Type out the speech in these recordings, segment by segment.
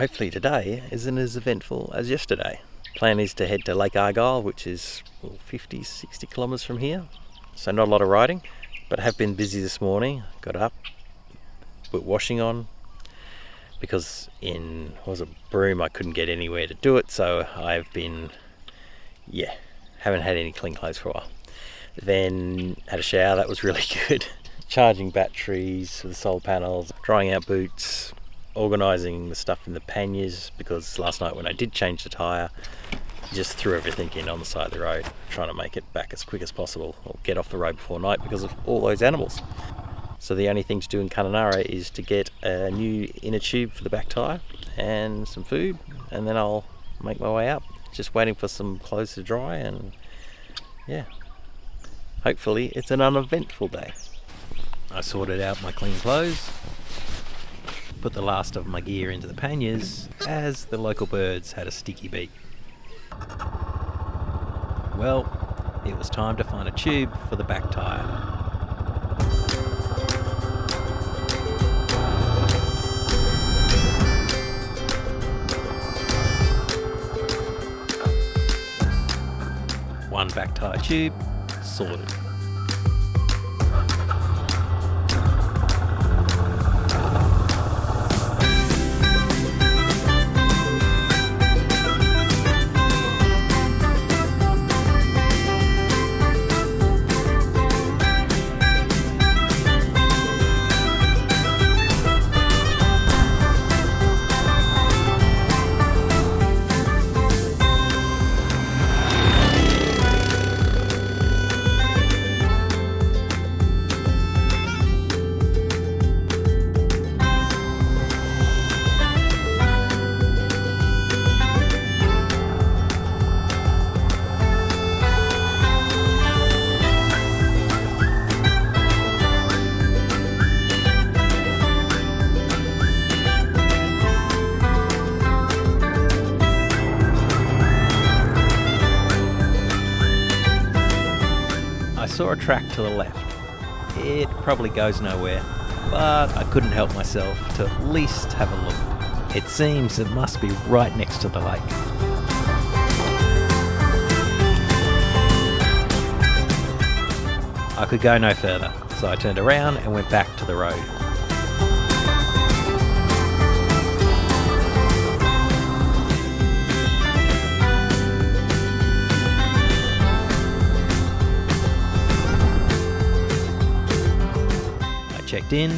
hopefully today isn't as eventful as yesterday. Plan is to head to Lake Argyle, which is 50, 60 kilometres from here. So not a lot of riding, but I have been busy this morning. Got up, put washing on, because in Broome I couldn't get anywhere to do it, so I've been, haven't had any clean clothes for a while. Then had a shower, that was really good. Charging batteries for the solar panels, drying out boots, organising the stuff in the panniers, because last night when I did change the tyre, just threw everything in on the side of the road, trying to make it back as quick as possible, or get off the road before night because of all those animals. So the only thing to do in Kununurra is to get a new inner tube for the back tyre and some food, and then I'll make my way up. Just waiting for some clothes to dry, and hopefully it's an uneventful day. I sorted out my clean clothes, put the last of my gear into the panniers as the local birds had a sticky beak. Well, it was time to find a tube for the back tyre. One back tyre tube sorted. I saw a track to the left. It probably goes nowhere, but I couldn't help myself to at least have a look. It seems it must be right next to the lake. I could go no further, so I turned around and went back to the road. Checked in.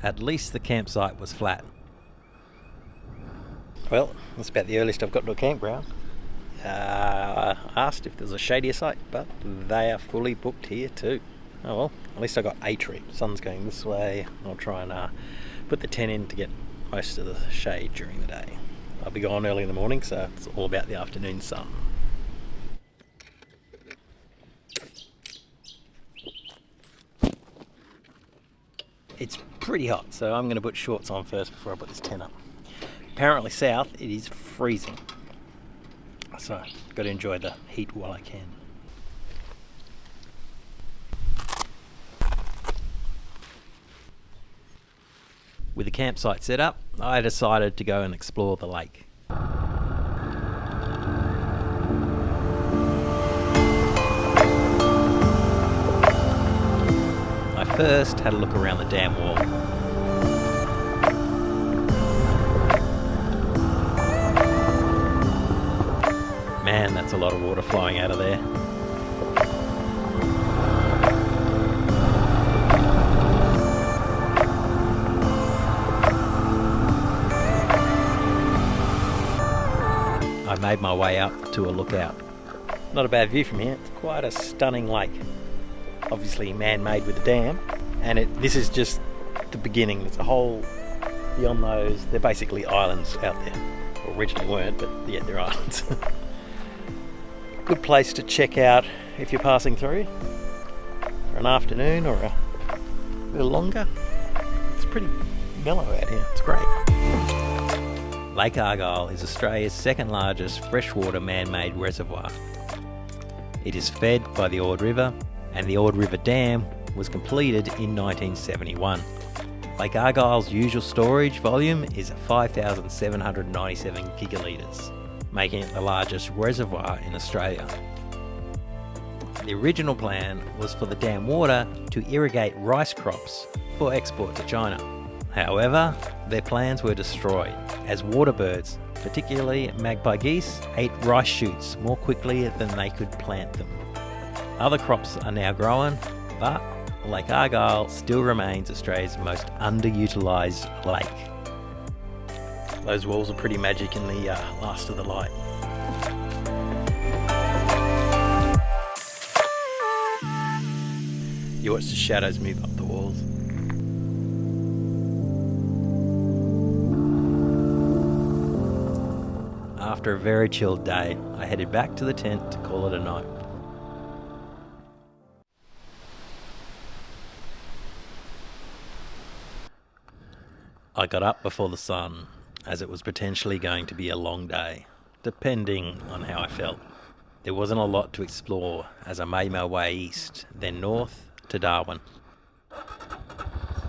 At least the campsite was flat. Well, that's about the earliest I've got to a campground. I asked if there's a shadier site, but they are fully booked here too. Oh well, at least I got a tree. Sun's going this way. I'll try and put the tent in to get most of the shade during the day. I'll be gone early in the morning, so it's all about the afternoon sun. It's pretty hot, so I'm going to put shorts on first before I put this tent up. Apparently south it is freezing, so I've got to enjoy the heat while I can. With the campsite set up, I decided to go and explore the lake. I first had a look around the dam wall. Man, that's a lot of water flowing out of there. I made my way up to a lookout. Not a bad view from here. It's quite a stunning lake. Obviously man-made with the dam, and this is just the beginning. There's a whole beyond those. They're basically islands out there. Well, originally weren't, but yeah, they're islands. Good place to check out if you're passing through for an afternoon or a little longer. It's pretty mellow out here. It's great. Lake Argyle is Australia's second largest freshwater man-made reservoir. It is fed by the Ord River, and the Ord River Dam was completed in 1971. Lake Argyle's usual storage volume is 5,797 gigalitres, making it the largest reservoir in Australia. The original plan was for the dam water to irrigate rice crops for export to China. However, their plans were destroyed as water birds, particularly magpie geese, ate rice shoots more quickly than they could plant them. Other crops are now growing, but Lake Argyle still remains Australia's most underutilised lake. Those walls are pretty magic in the last of the light. You watch the shadows move up the walls. After a very chilled day, I headed back to the tent to call it a night. I got up before the sun, as it was potentially going to be a long day, depending on how I felt. There wasn't a lot to explore as I made my way east, then north to Darwin.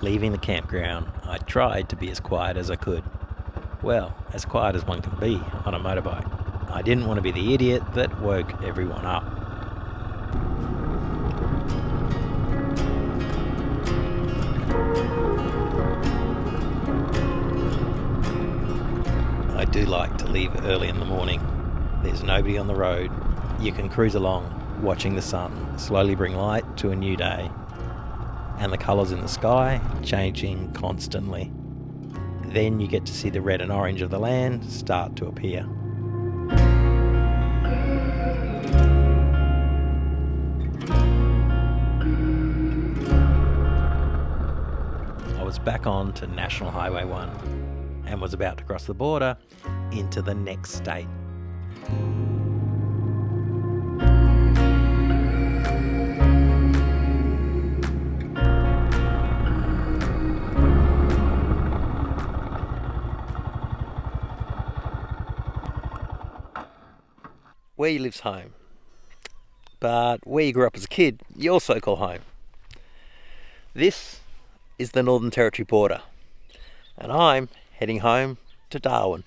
Leaving the campground, I tried to be as quiet as I could. Well, as quiet as one can be on a motorbike. I didn't want to be the idiot that woke everyone up. I do like to leave early in the morning. There's nobody on the road. You can cruise along, watching the sun slowly bring light to a new day, and the colours in the sky changing constantly. Then you get to see the red and orange of the land start to appear. I was back on to National Highway 1 and was about to cross the border into the next state. Where you live's home, but where you grew up as a kid, you also call home. This is the Northern Territory border, and I'm heading home to Darwin.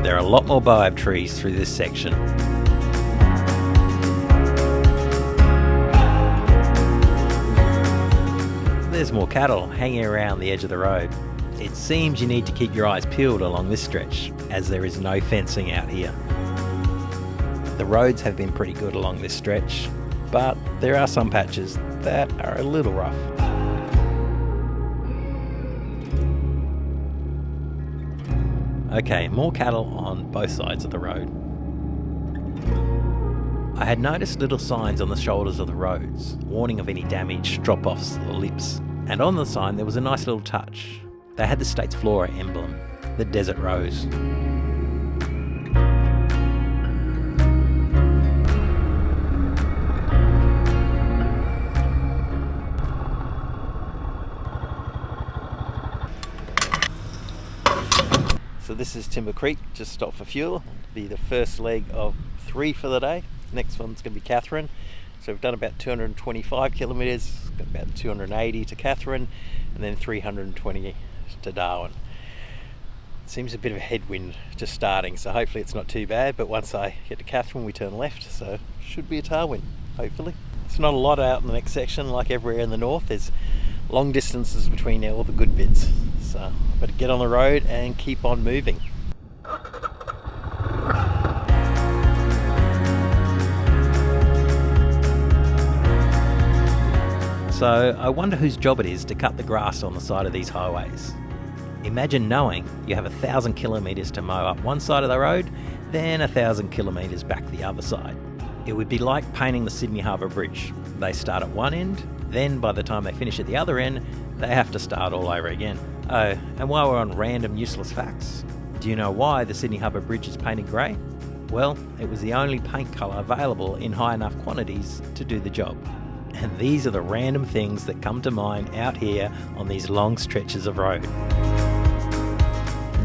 There are a lot more baobab trees through this section. There's more cattle hanging around the edge of the road. It seems you need to keep your eyes peeled along this stretch, as there is no fencing out here. The roads have been pretty good along this stretch, but there are some patches that are a little rough. Okay, more cattle on both sides of the road. I had noticed little signs on the shoulders of the roads, warning of any damaged drop-offs or lips. And on the sign there was a nice little touch. They had the state's flora emblem, the desert rose. So this is Timber Creek, just stopped for fuel. It'll be the first leg of 3 for the day. Next one's going to be Catherine. So we've done about 225 kilometres, got about 280 to Catherine, and then 320 to Darwin. Seems a bit of a headwind just starting, so hopefully it's not too bad, but once I get to Catherine we turn left, so should be a tailwind, hopefully. It's not a lot out in the next section like everywhere in the north. There's long distances between all the good bits, so better get on the road and keep on moving. So I wonder whose job it is to cut the grass on the side of these highways. Imagine knowing you have 1,000 kilometres to mow up one side of the road, then 1,000 kilometres back the other side. It would be like painting the Sydney Harbour Bridge. They start at one end, then by the time they finish at the other end, they have to start all over again. Oh, and while we're on random useless facts, Do you know why the Sydney Harbour Bridge is painted grey? Well, it was the only paint colour available in high enough quantities to do the job. And these are the random things that come to mind out here on these long stretches of road.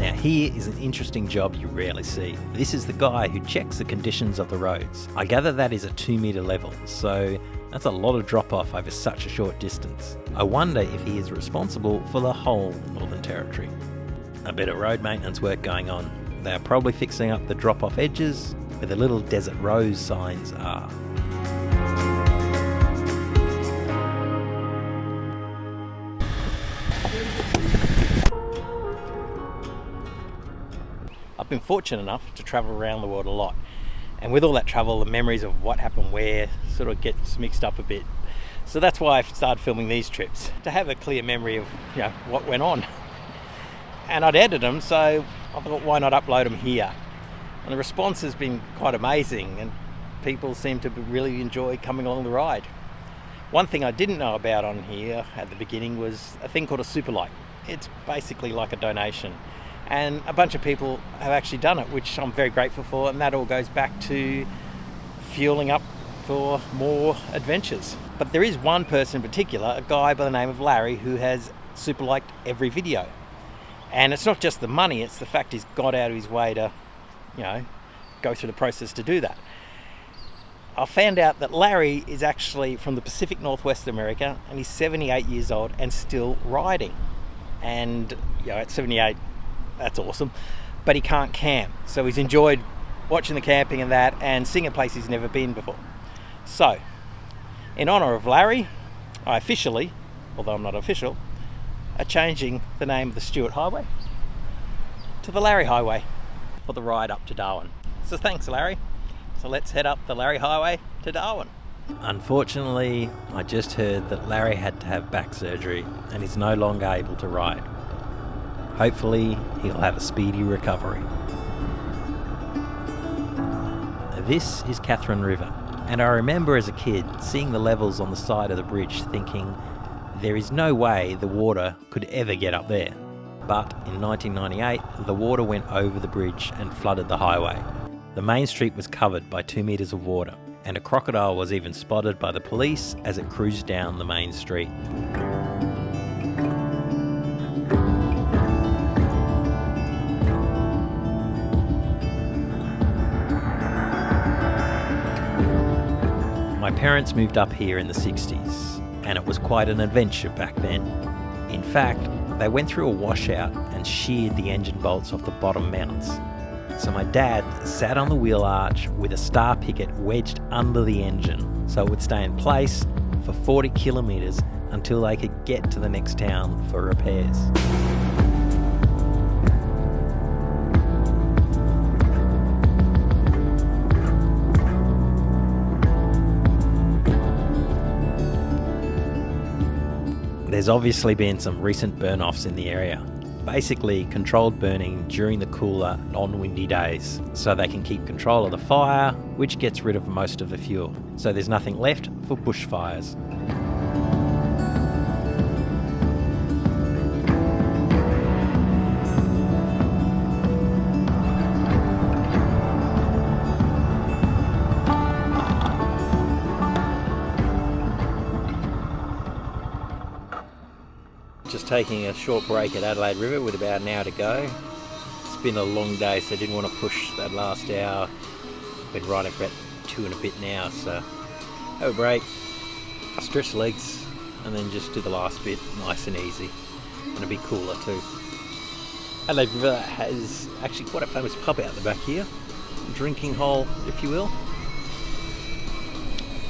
Now here is an interesting job you rarely see. This is the guy who checks the conditions of the roads. I gather that is a 2-metre level, so that's a lot of drop off over such a short distance. I wonder if he is responsible for the whole Northern Territory. A bit of road maintenance work going on. They are probably fixing up the drop off edges where the little desert rose signs are. I've been fortunate enough to travel around the world a lot, and with all that travel, the memories of what happened where sort of gets mixed up a bit. So that's why I've started filming these trips, to have a clear memory of what went on. And I'd edited them, so I thought, why not upload them here? And the response has been quite amazing, and people seem to really enjoy coming along the ride. One thing I didn't know about on here at the beginning was a thing called a super like. It's basically like a donation. And a bunch of people have actually done it, which I'm very grateful for, and that all goes back to fueling up for more adventures. But there is one person in particular, a guy by the name of Larry, who has super liked every video. And it's not just the money, it's the fact he's got out of his way to, go through the process to do that. I found out that Larry is actually from the Pacific Northwest of America, and he's 78 years old and still riding. And at 78, that's awesome, but he can't camp. So he's enjoyed watching the camping and that, and seeing a place he's never been before. So, in honour of Larry, I officially, although I'm not official, are changing the name of the Stuart Highway to the Larry Highway for the ride up to Darwin. So thanks, Larry. So let's head up the Larry Highway to Darwin. Unfortunately, I just heard that Larry had to have back surgery and is no longer able to ride. Hopefully, he'll have a speedy recovery. This is Catherine River, and I remember as a kid seeing the levels on the side of the bridge thinking, there is no way the water could ever get up there. But in 1998, the water went over the bridge and flooded the highway. The main street was covered by 2 metres of water, and a crocodile was even spotted by the police as it cruised down the main street. My parents moved up here in the 60s, and it was quite an adventure back then. In fact, they went through a washout and sheared the engine bolts off the bottom mounts. So my dad sat on the wheel arch with a star picket wedged under the engine so it would stay in place for 40 kilometres until they could get to the next town for repairs. There's obviously been some recent burn-offs in the area. Basically controlled burning during the cooler, non-windy days, so they can keep control of the fire, which gets rid of most of the fuel. So there's nothing left for bushfires. Just taking a short break at Adelaide River with about an hour to go. It's been a long day, so I didn't want to push that last hour. Been riding for about 2 and a bit now, so have a break, stretch the legs, and then just do the last bit nice and easy, and a bit cooler too. Adelaide River has actually quite a famous pub out the back here, drinking hole if you will.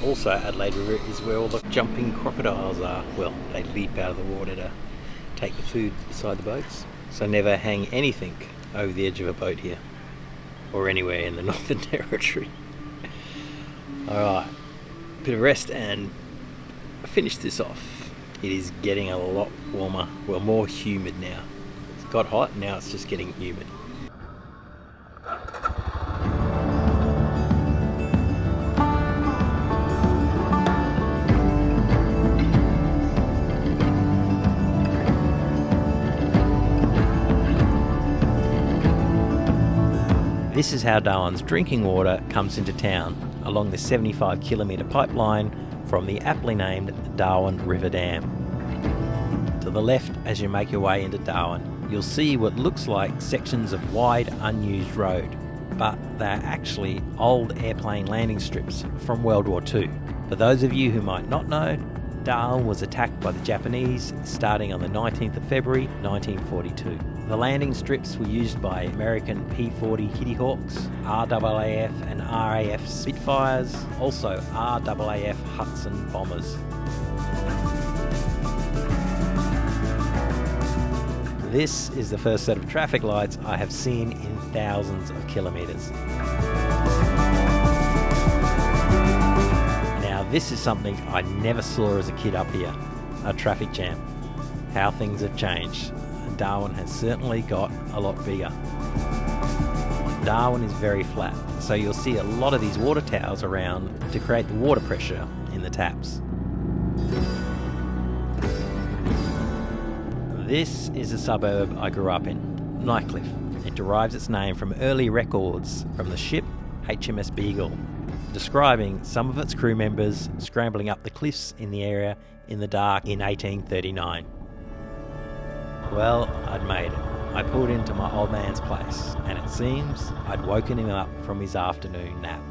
Also Adelaide River is where all the jumping crocodiles are. Well, they leap out of the water to take the food beside the boats. So never hang anything over the edge of a boat here, or anywhere in the Northern Territory. Alright, bit of rest and finish this off. It is getting a lot warmer, well, more humid now. It's got hot, now it's just getting humid. This is how Darwin's drinking water comes into town, along the 75 kilometre pipeline from the aptly named Darwin River Dam. To the left, as you make your way into Darwin, you'll see what looks like sections of wide unused road, but they're actually old airplane landing strips from World War II. For those of you who might not know, Darwin was attacked by the Japanese starting on the 19th of February 1942. The landing strips were used by American P-40 Kitty Hawks, RAAF and RAF Spitfires, also RAAF Hudson bombers. This is the first set of traffic lights I have seen in thousands of kilometres. Now this is something I never saw as a kid up here, a traffic jam. How things have changed. Darwin has certainly got a lot bigger. Darwin is very flat, so you'll see a lot of these water towers around to create the water pressure in the taps. This is a suburb I grew up in, Nightcliff. It derives its name from early records from the ship HMS Beagle, describing some of its crew members scrambling up the cliffs in the area in the dark in 1839. Well, I'd made it. I pulled into my old man's place, and it seems I'd woken him up from his afternoon nap.